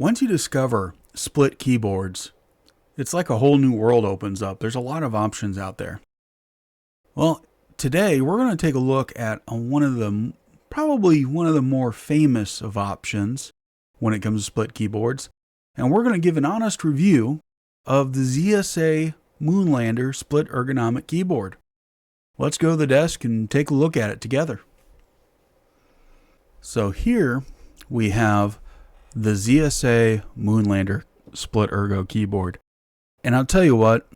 Once you discover split keyboards, it's like a whole new world opens up. There's a lot of options out there. Well, today we're going to take a look at probably one of the more famous of options when it comes to split keyboards. And we're going to give an honest review of the ZSA Moonlander split ergonomic keyboard. Let's go to the desk and take a look at it together. So here we have the ZSA Moonlander split ergo keyboard. And I'll tell you what,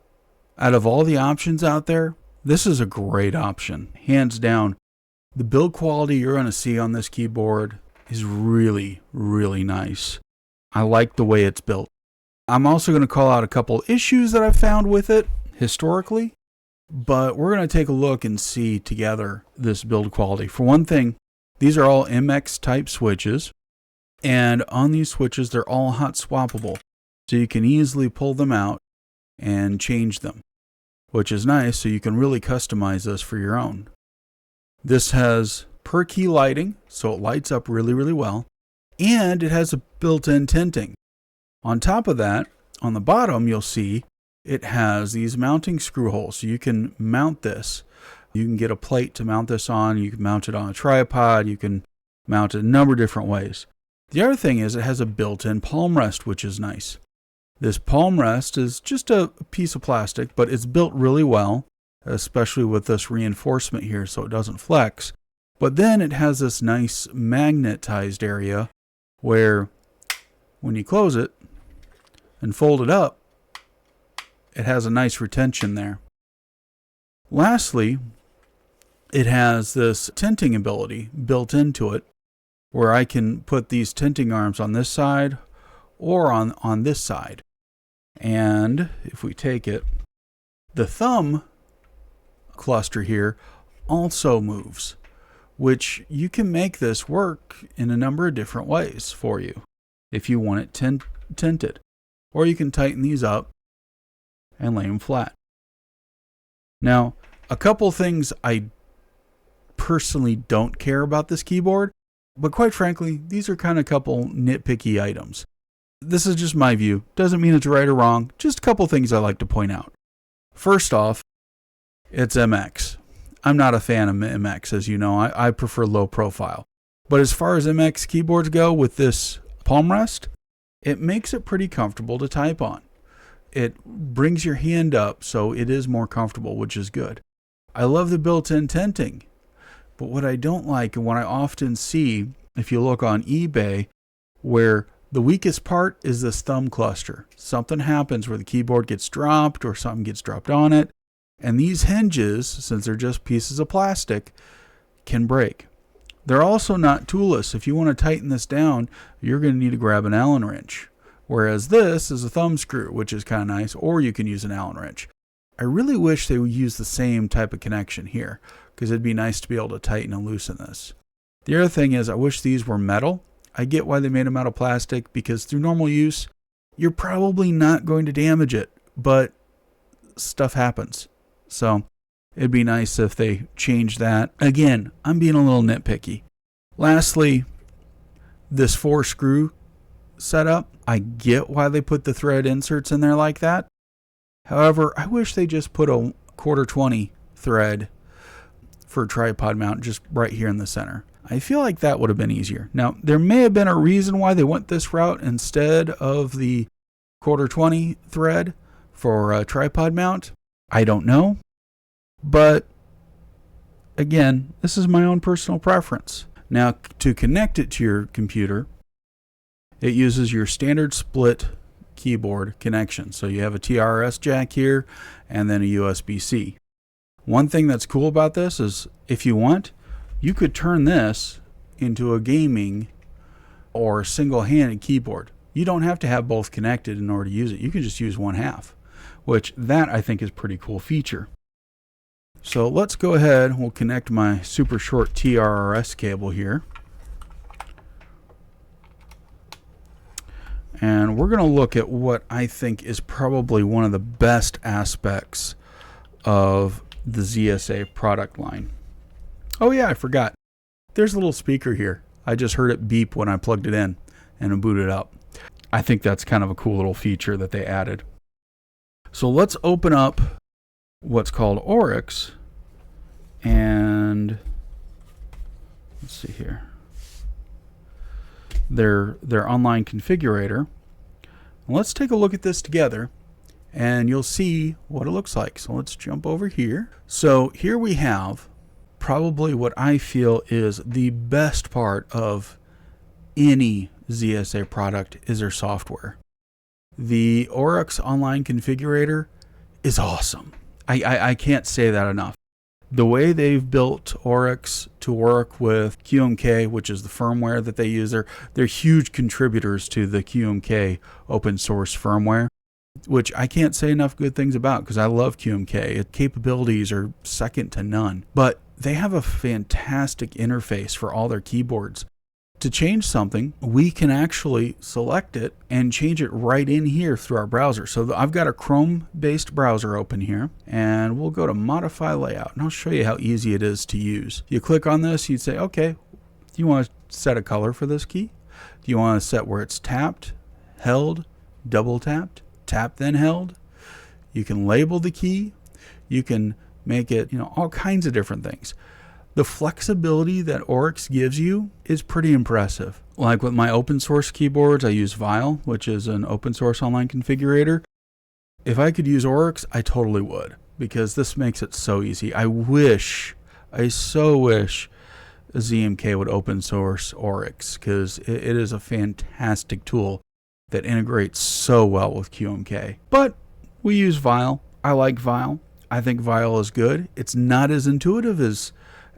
out of all the options out there, this is a great option. Hands down, the build quality you're going to see on this keyboard is really, really nice. I like the way it's built. I'm also going to call out a couple issues that I've found with it historically, but we're going to take a look and see together this build quality. For one thing, these are all MX type switches. And on these switches, they're all hot swappable. So you can easily pull them out and change them, which is nice. So you can really customize this for your own. This has per key lighting, so it lights up really, really well. And it has a built-in tinting. On top of that, on the bottom, you'll see it has these mounting screw holes. So you can mount this. You can get a plate to mount this on. You can mount it on a tripod. You can mount it a number of different ways. The other thing is it has a built-in palm rest, which is nice. This palm rest is just a piece of plastic, but it's built really well, especially with this reinforcement here so it doesn't flex. But then it has this nice magnetized area where when you close it and fold it up, it has a nice retention there. Lastly, it has this tinting ability built into it, where I can put these tinting arms on this side or on this side. And if we take it, the thumb cluster here also moves, which you can make this work in a number of different ways for you if you want it tinted. Or you can tighten these up and lay them flat. Now, a couple things I personally don't care about this keyboard, but quite frankly, these are kind of a couple nitpicky items. This is just my view. Doesn't mean it's right or wrong. Just a couple things I like to point out. First off, it's MX. I'm not a fan of MX, as you know. I prefer low profile. But as far as MX keyboards go with this palm rest, it makes it pretty comfortable to type on. It brings your hand up so it is more comfortable, which is good. I love the built-in tinting. But what I don't like, and what I often see, if you look on eBay, where the weakest part is this thumb cluster. Something happens where the keyboard gets dropped or something gets dropped on it. And these hinges, since they're just pieces of plastic, can break. They're also not toolless. If you want to tighten this down, you're going to need to grab an Allen wrench. Whereas this is a thumb screw, which is kind of nice, or you can use an Allen wrench. I really wish they would use the same type of connection here, because it'd be nice to be able to tighten and loosen this. The other thing is I wish these were metal. I get why they made them out of plastic, because through normal use, you're probably not going to damage it, but stuff happens. So it'd be nice if they changed that. Again, I'm being a little nitpicky. Lastly, this 4-screw setup, I get why they put the thread inserts in there like that. However, I wish they just put a 1/4-20 thread for a tripod mount just right here in the center. I feel like that would have been easier. Now, there may have been a reason why they went this route instead of the 1/4-20 thread for a tripod mount. I don't know. But again, this is my own personal preference. Now, to connect it to your computer, it uses your standard split keyboard connection. So you have a TRS jack here and then a USB-C. One thing that's cool about this is if you want, you could turn this into a gaming or single-handed keyboard. You don't have to have both connected in order to use it. You can just use one half, which that I think is a pretty cool feature. So let's go ahead. We'll connect my super short TRS cable here. And we're going to look at what I think is probably one of the best aspects of the ZSA product line. Oh yeah, I forgot. There's a little speaker here. I just heard it beep when I plugged it in and it booted up. I think that's kind of a cool little feature that they added. So let's open up what's called Oryx, and let's see here. Their online configurator. Let's take a look at this together, and you'll see what it looks like. So let's jump over here. So here we have probably what I feel is the best part of any ZSA product is their software. The Oryx online configurator is awesome. I can't say that enough. The way they've built Oryx to work with QMK, which is the firmware that they use, they're huge contributors to the QMK open source firmware, which I can't say enough good things about because I love QMK. Its capabilities are second to none. But they have a fantastic interface for all their keyboards. To change something, we can actually select it and change it right in here through our browser. So I've got a Chrome-based browser open here, and we'll go to Modify Layout, and I'll show you how easy it is to use. You click on this, you'd say, okay, do you want to set a color for this key? Do you want to set where it's tapped, held, double tapped, tapped then held? You can label the key. You can make it, all kinds of different things. The flexibility that Oryx gives you is pretty impressive. Like with my open source keyboards, I use Vile, which is an open source online configurator. If I could use Oryx, I totally would, because this makes it so easy. I so wish ZMK would open source Oryx, because it is a fantastic tool that integrates so well with QMK. But we use Vile. I like Vile. I think Vile is good. It's not as intuitive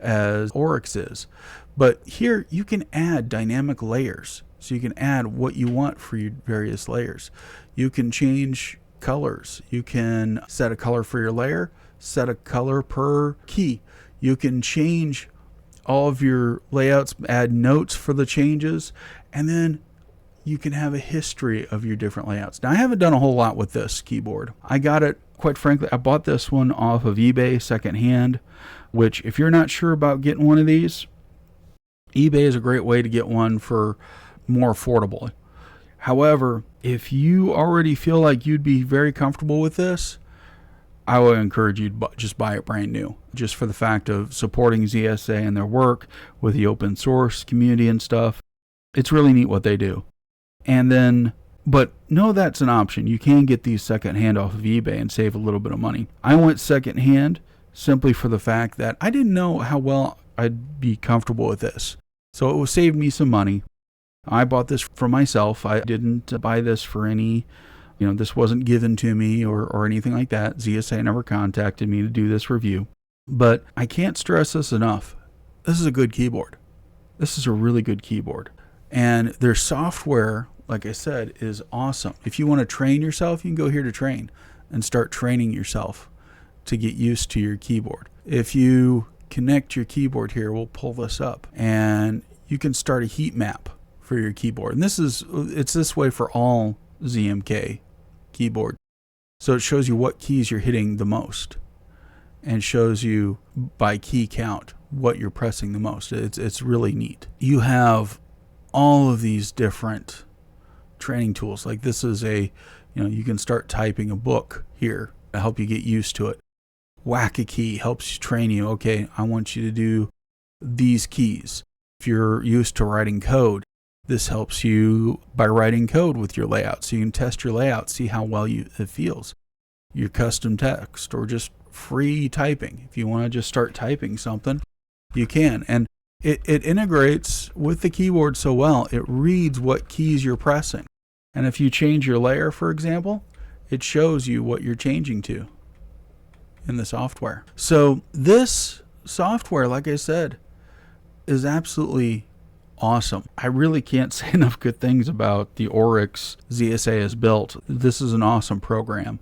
as Oryx is, but here you can add dynamic layers, so you can add what you want for your various layers. You can change colors. You can set a color for your layer, set a color per key. You can change all of your layouts, add notes for the changes, and then you can have a history of your different layouts. Now, I haven't done a whole lot with this keyboard. I got it, quite frankly, I bought this one off of eBay secondhand, which if you're not sure about getting one of these, eBay is a great way to get one for more affordable. However, if you already feel like you'd be very comfortable with this, I would encourage you to just buy it brand new, just for the fact of supporting ZSA and their work with the open source community and stuff. It's really neat what they do. And then, but no, that's an option. You can get these secondhand off of eBay and save a little bit of money. I went secondhand simply for the fact that I didn't know how well I'd be comfortable with this. So it will save me some money. I bought this for myself. I didn't buy this for any, this wasn't given to me or anything like that. ZSA never contacted me to do this review. But I can't stress this enough. This is a good keyboard. This is a really good keyboard. And their software, like I said, is awesome. If you want to train yourself, you can go here to train and start training yourself to get used to your keyboard. If you connect your keyboard here, we'll pull this up, and you can start a heat map for your keyboard. And it's this way for all ZMK keyboard. So it shows you what keys you're hitting the most, and shows you by key count what you're pressing the most. It's really neat. You have all of these different training tools. Like this is you can start typing a book here to help you get used to it. Whack a key helps you train you. Okay, I want you to do these keys. If you're used to writing code, this helps you by writing code with your layout. So you can test your layout, see how well it feels. Your custom text or just free typing. If you want to just start typing something, you can. And it integrates with the keyboard so well, it reads what keys you're pressing. And if you change your layer, for example, it shows you what you're changing to in the software. So this software, like I said, is absolutely awesome. I really can't say enough good things about the Oryx ZSA has built. This is an awesome program.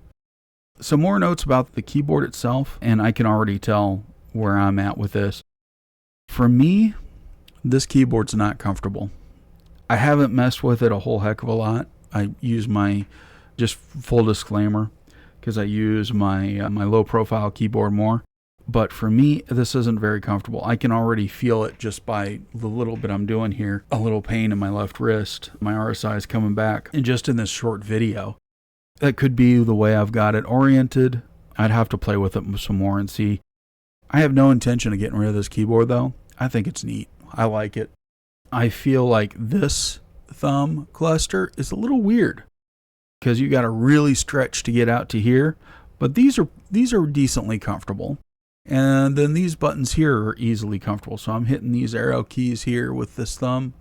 Some more notes about the keyboard itself, and I can already tell where I'm at with this. For me, this keyboard's not comfortable. I haven't messed with it a whole heck of a lot. I use just full disclaimer, because I use my low profile keyboard more. But for me, this isn't very comfortable. I can already feel it just by the little bit I'm doing here. A little pain in my left wrist. My RSI is coming back. And just in this short video, that could be the way I've got it oriented. I'd have to play with it some more and see. I have no intention of getting rid of this keyboard though. I think it's neat. I like it. I feel like this thumb cluster is a little weird because you got to really stretch to get out to here. But these are decently comfortable. And then these buttons here are easily comfortable. So I'm hitting these arrow keys here with this thumb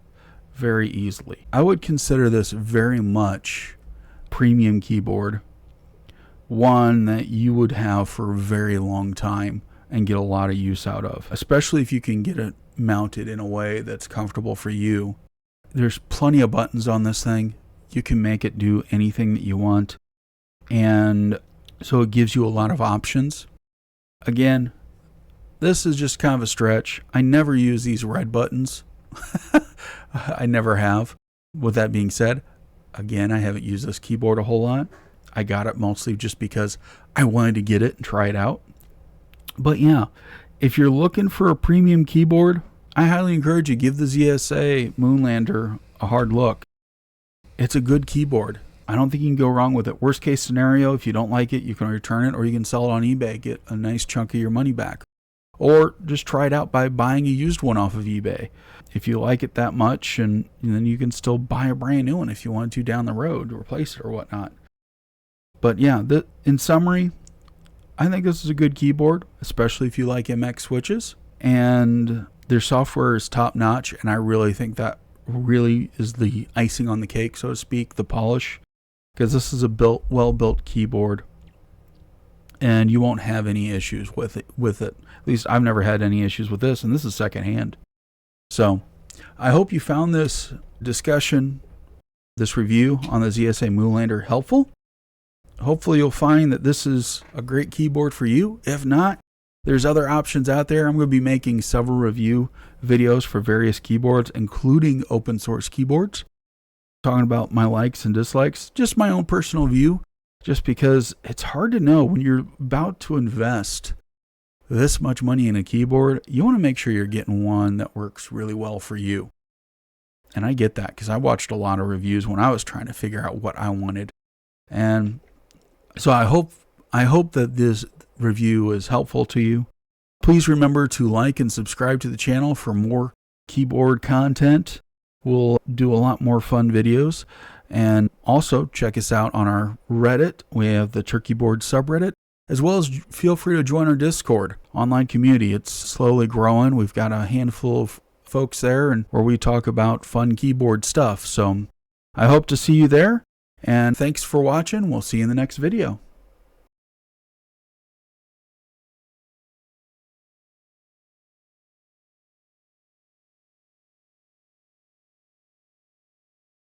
very easily. I would consider this very much premium keyboard. One that you would have for a very long time and get a lot of use out of. Especially if you can get it mounted in a way that's comfortable for you. There's plenty of buttons on this thing. You can make it do anything that you want. And so it gives you a lot of options. Again, this is just kind of a stretch. I never use these red buttons. I never have. With that being said, again, I haven't used this keyboard a whole lot. I got it mostly just because I wanted to get it and try it out. But yeah, if you're looking for a premium keyboard, I highly encourage you give the ZSA Moonlander a hard look. It's a good keyboard. I don't think you can go wrong with it. Worst case scenario, if you don't like it, you can return it or you can sell it on eBay, get a nice chunk of your money back. Or just try it out by buying a used one off of eBay. If you like it that much, and then you can still buy a brand new one if you want to down the road, replace it or whatnot. But yeah, in summary, I think this is a good keyboard, especially if you like MX switches. And their software is top notch, and I really think that really is the icing on the cake, so to speak, the polish. Because this is a well-built keyboard, and you won't have any issues with it. At least I've never had any issues with this, and this is secondhand. So I hope you found this discussion, this review on the ZSA Moonlander helpful. Hopefully you'll find that this is a great keyboard for you. If not, there's other options out there. I'm going to be making several review videos for various keyboards, including open source keyboards. Talking about my likes and dislikes, just my own personal view, just because it's hard to know when you're about to invest this much money in a keyboard. You want to make sure you're getting one that works really well for you. And I get that because I watched a lot of reviews when I was trying to figure out what I wanted. And so I hope that this review is helpful to you. Please remember to like and subscribe to the channel for more keyboard content. We'll do a lot more fun videos. And also check us out on our Reddit. We have the Turkey Board subreddit, as well as feel free to join our Discord online community. It's slowly growing. We've got a handful of folks there and where we talk about fun keyboard stuff. So I hope to see you there. And thanks for watching. We'll see you in the next video.